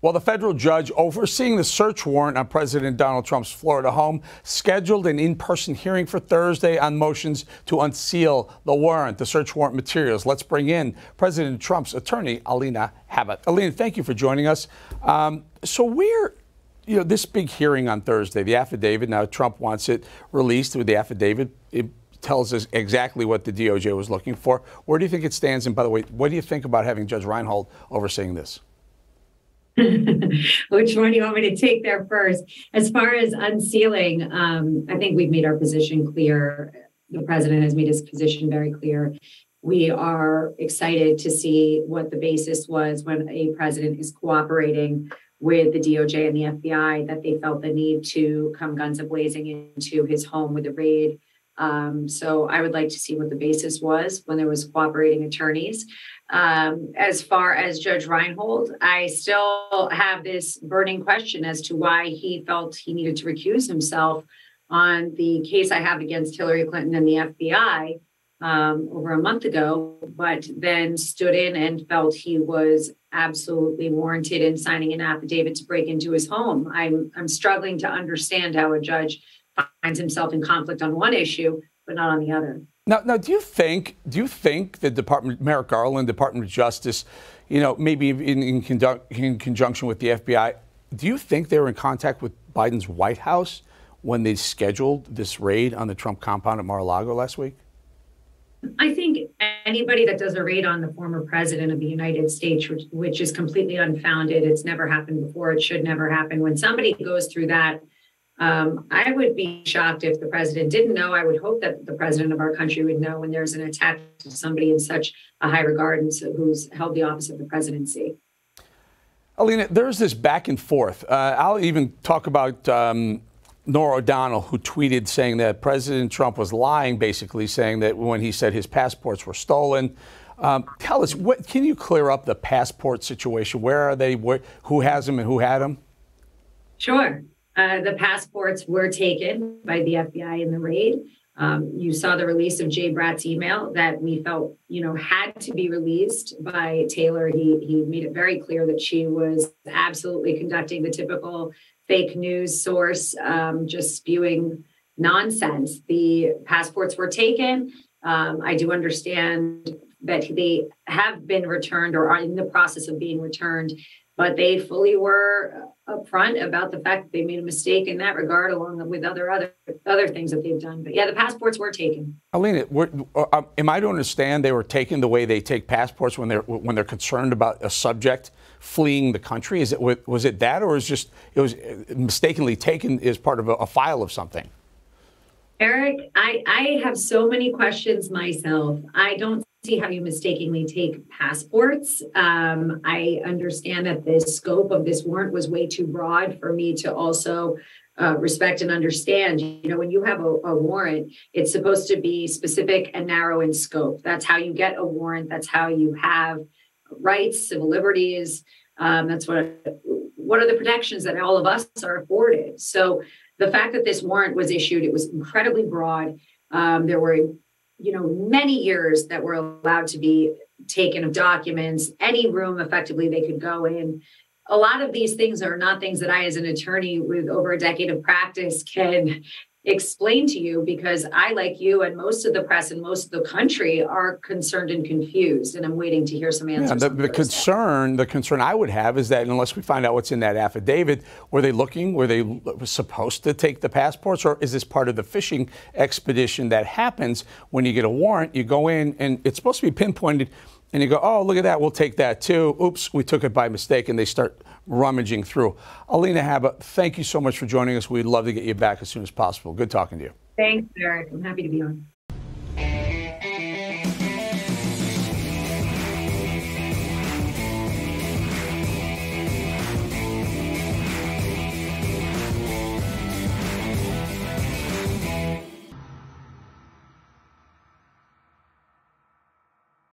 Well, the federal judge overseeing the search warrant on President Donald Trump's Florida home scheduled an in-person hearing for Thursday on motions to unseal the warrant, the search warrant materials. Let's bring in President Trump's attorney, Alina Habba. Alina, thank you for joining us. This big hearing on Thursday, the affidavit, now Trump wants it released with the affidavit. It tells us exactly what the DOJ was looking for. Where do you think it stands? And by the way, what do you think about having Judge Reinhold overseeing this? Which one do you want me to take there first? As far as unsealing, I think we've made our position clear. The president has made his position very clear. We are excited to see what the basis was when a president is cooperating with the DOJ and the FBI, that they felt the need to come guns a-blazing into his home with a raid. So I would like to see what the basis was when there was cooperating attorneys. As far as Judge Reinhold, I still have this burning question as to why he felt he needed to recuse himself on the case I have against Hillary Clinton and the FBI over a month ago, but then stood in and felt he was absolutely warranted in signing an affidavit to break into his home. I'm struggling to understand how a judge finds himself in conflict on one issue, but not on the other. Now, do you think the Department, Merrick Garland, Department of Justice, maybe in conjunction with the FBI, do you think they were in contact with Biden's White House when they scheduled this raid on the Trump compound at Mar-a-Lago last week? I think anybody that does a raid on the former president of the United States, which is completely unfounded, it's never happened before, it should never happen. When somebody goes through that, I would be shocked if the president didn't know. I would hope that the president of our country would know when there's an attack to somebody in such a high regard and who's held the office of the presidency. Alina, there's this back and forth. I'll even talk about Nora O'Donnell, who tweeted saying that President Trump was lying, basically saying that when he said his passports were stolen. Tell us, can you clear up the passport situation? Where are they? Who has them and who had them? Sure. The passports were taken by the FBI in the raid. You saw the release of Jay Bratt's email that we felt, had to be released by Taylor. He made it very clear that she was absolutely conducting the typical fake news source, just spewing nonsense. The passports were taken. I do understand that they have been returned or are in the process of being returned, but they fully were upfront about the fact that they made a mistake in that regard, along with other things that they've done. But yeah, the passports were taken. Alina, am I to understand they were taken the way they take passports when they're concerned about a subject fleeing the country? Was it that, or it was mistakenly taken as part of a file of something? Eric, I have so many questions myself. I don't see how you mistakenly take passports. I understand that the scope of this warrant was way too broad for me to also respect and understand. When you have a warrant, it's supposed to be specific and narrow in scope. That's how you get a warrant. That's how you have rights, civil liberties. That's what are the protections that all of us are afforded. So the fact that this warrant was issued, it was incredibly broad. There were many years that were allowed to be taken of documents, any room effectively they could go in. A lot of these things are not things that I, as an attorney with over a decade of practice, can explain to you, because I, like you and most of the press and most of the country, are concerned and confused, and I'm waiting to hear some answers. Yeah, the concern I would have is that unless we find out what's in that affidavit, were they supposed to take the passports, or is this part of the fishing expedition that happens when you get a warrant? You go in and it's supposed to be pinpointed, and you go, oh, look at that, we'll take that too. Oops, we took it by mistake, and they start rummaging through. Alina Habba, thank you so much for joining us. We'd love to get you back as soon as possible. Good talking to you. Thanks, Eric. I'm happy to be on.